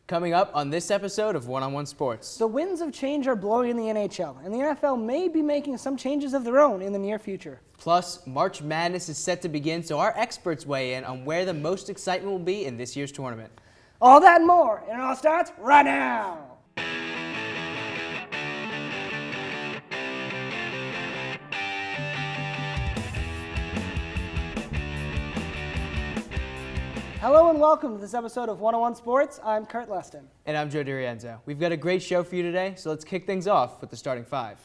Coming up on this episode of One-on-One Sports. The winds of change are blowing in the NHL, and the NFL may be making some changes of their own in the near future. Plus, March Madness is set to begin, so our experts weigh in on where the most excitement will be in this year's tournament. All that and more, and it all starts right now. Hello and welcome to this episode of One-on-One Sports. I'm Kurt Leston. And I'm Joe DiRienzo. We've got a great show for you today, so let's kick things off with the starting five.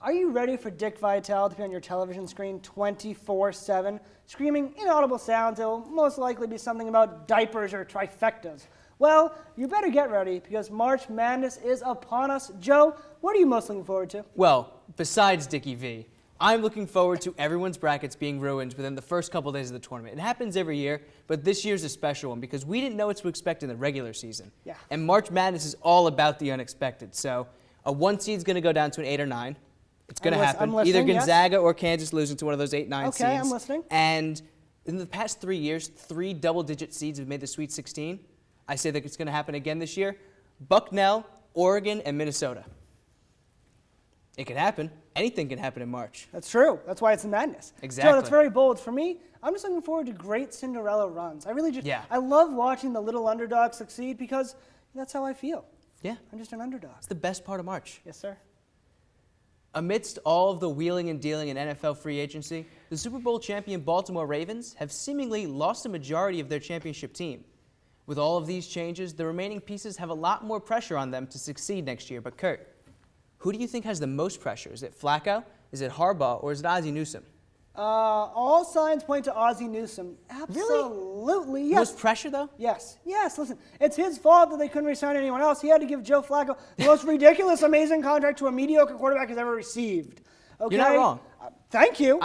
Are you ready for Dick Vitale to be on your television screen 24/7, screaming inaudible sounds that will most likely be something about diapers or trifectas? Well, you better get ready because March Madness is upon us. Joe, what are you most looking forward to? Well, besides Dickie V, I'm looking forward to everyone's brackets being ruined within the first couple days of the tournament. It happens every year, but this year's a special one because we didn't know what to expect in the regular season. Yeah. And March Madness is all about the unexpected. So a 1 seed's going to go down to an 8 or 9. It's going to happen. Either Gonzaga or Kansas losing to one of those 8-9 seeds. Okay, I'm listening. And in the past 3 years, 3 double-digit seeds have made the Sweet 16. I say that it's going to happen again this year. Bucknell, Oregon, and Minnesota. It can happen. Anything can happen in March. That's true. That's why it's madness. Exactly. Joe, that's very bold. For me, I'm just looking forward to great Cinderella runs. I really just, Yeah. I love watching the little underdogs succeed because that's how I feel. Yeah. I'm just an underdog. It's the best part of March. Yes, sir. Amidst all of the wheeling and dealing in NFL free agency, the Super Bowl champion Baltimore Ravens have seemingly lost a majority of their championship team. With all of these changes, the remaining pieces have a lot more pressure on them to succeed next year. But Kurt, who do you think has the most pressure? Is it Flacco, is it Harbaugh, or is it Ozzie Newsome? All signs point to Ozzie Newsome. Absolutely, yes. Most pressure, though? Yes, listen, it's his fault that they couldn't re-sign anyone else. He had to give Joe Flacco the most ridiculous, amazing contract to a mediocre quarterback he's ever received. Okay? You're not wrong. Thank you.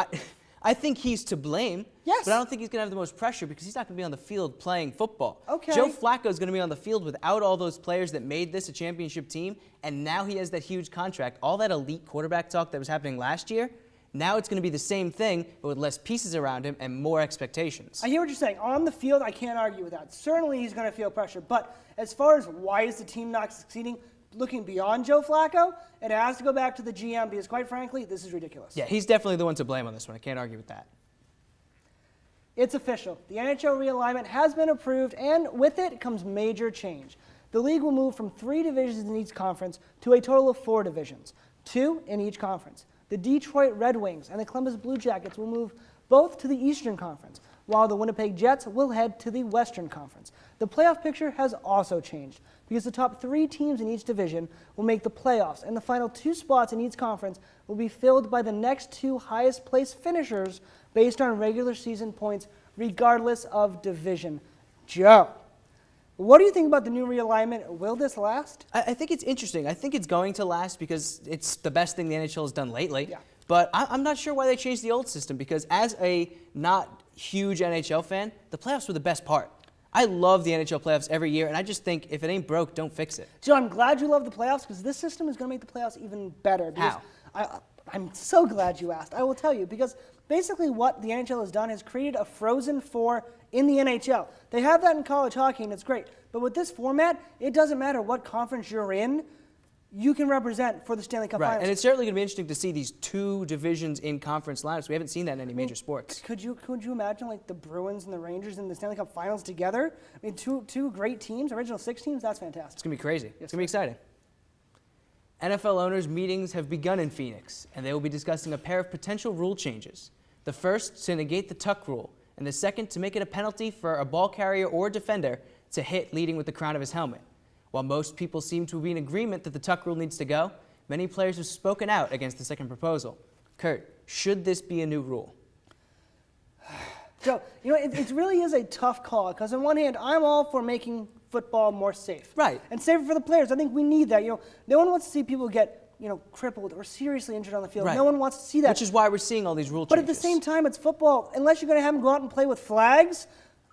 I think he's to blame. Yes. But I don't think he's going to have the most pressure because he's not going to be on the field playing football. Okay. Joe Flacco is going to be on the field without all those players that made this a championship team, and now he has that huge contract. All that elite quarterback talk that was happening last year, now it's going to be the same thing, but with less pieces around him and more expectations. I hear what you're saying. On the field, I can't argue with that. Certainly he's going to feel pressure. But as far as why is the team not succeeding, looking beyond Joe Flacco, it has to go back to the GM because, quite frankly, this is ridiculous. Yeah, he's definitely the one to blame on this one. I can't argue with that. It's official. The NHL realignment has been approved, and with it comes major change. The league will move from 3 divisions in each conference to a total of 4 divisions, 2 in each conference. The Detroit Red Wings and the Columbus Blue Jackets will move both to the Eastern Conference, while the Winnipeg Jets will head to the Western Conference. The playoff picture has also changed because the top 3 teams in each division will make the playoffs, and the final 2 spots in each conference will be filled by the next 2 highest placed finishers based on regular season points, regardless of division. Joe, what do you think about the new realignment? Will this last? I think it's interesting. I think it's going to last because it's the best thing the NHL has done lately. Yeah. But I'm not sure why they changed the old system because as a not huge NHL fan, the playoffs were the best part. I love the NHL playoffs every year, and I just think if it ain't broke, don't fix it. Joe, I'm glad you love the playoffs because this system is going to make the playoffs even better. How? I'm so glad you asked. I will tell you because basically what the NHL has done is created a Frozen Four in the NHL. They have that in college hockey, and it's great. But with this format, it doesn't matter what conference you're in, you can represent for the Stanley Cup Finals. And it's certainly going to be interesting to see these 2 divisions in conference lineups. We haven't seen that in any major sports. Could you imagine like the Bruins and the Rangers in the Stanley Cup Finals together? I mean, two great teams, original 6 teams. That's fantastic. It's going to be crazy. It's going to be exciting. NFL owners' meetings have begun in Phoenix, and they will be discussing a pair of potential rule changes. The first to negate the tuck rule, and the second to make it a penalty for a ball carrier or defender to hit leading with the crown of his helmet. While most people seem to be in agreement that the tuck rule needs to go, many players have spoken out against the second proposal. Kurt, should this be a new rule? Joe, it really is a tough call because on one hand, I'm all for making football more safe. Right. And safer for the players. I think we need that. No one wants to see people get crippled or seriously injured on the field. Right. No one wants to see that. Which is why we're seeing all these rule But changes. at the same time, it's football. Unless you're going to have them go out and play with flags,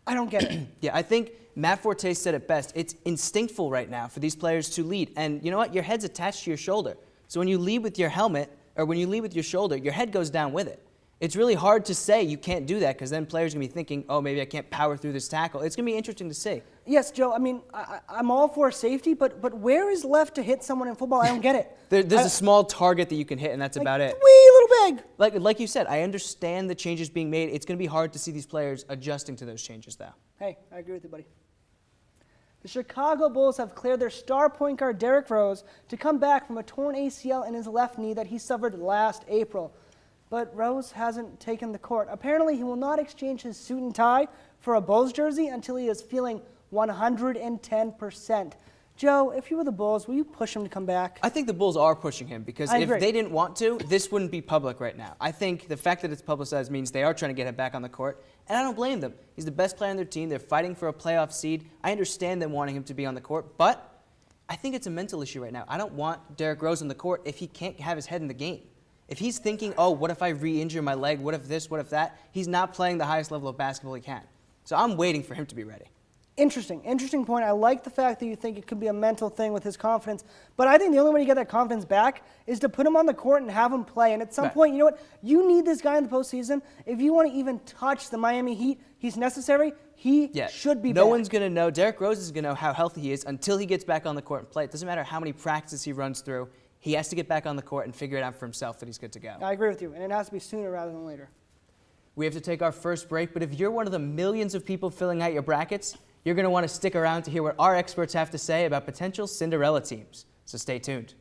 I don't get it. Yeah, I think Matt Forte said it best. It's instinctful right now for these players to lead. And you know what? Your head's attached to your shoulder. So when you lead with your helmet, or when you lead with your shoulder, your head goes down with it. It's really hard to say you can't do that because then players are going to be thinking, oh, maybe I can't power through this tackle. It's going to be interesting to see. Yes, Joe, I mean, I'm all for safety, but where is left to hit someone in football? I don't get it. There's a small target that you can hit, and that's about it. Wee little big. Like you said, I understand the changes being made. It's going to be hard to see these players adjusting to those changes, though. Hey, I agree with you, buddy. The Chicago Bulls have cleared their star point guard Derrick Rose to come back from a torn ACL in his left knee that he suffered last April. But Rose hasn't taken the court. Apparently, he will not exchange his suit and tie for a Bulls jersey until he is feeling 110%. Joe, if you were the Bulls, will you push him to come back? I think the Bulls are pushing him because I if agree. they didn't want to, this wouldn't be public right now. I think the fact that it's publicized means they are trying to get him back on the court, and I don't blame them. He's the best player on their team. They're fighting for a playoff seed. I understand them wanting him to be on the court, but I think it's a mental issue right now. I don't want Derrick Rose on the court if he can't have his head in the game. If he's thinking, oh, what if I re-injure my leg? What if this? What if that? He's not playing the highest level of basketball he can. So I'm waiting for him to be ready. Interesting point. I like the fact that you think it could be a mental thing with his confidence, but I think the only way to get that confidence back is to put him on the court and have him play. And at some point, you know what? You need this guy in the postseason. If you want to even touch the Miami Heat, he's necessary. He should be back. No one's going to know. Derrick Rose is going to know how healthy he is until he gets back on the court and play. It doesn't matter how many practices he runs through. He has to get back on the court and figure it out for himself that he's good to go. I agree with you, and it has to be sooner rather than later. We have to take our first break, but if you're one of the millions of people filling out your brackets, you're going to want to stick around to hear what our experts have to say about potential Cinderella teams. So stay tuned.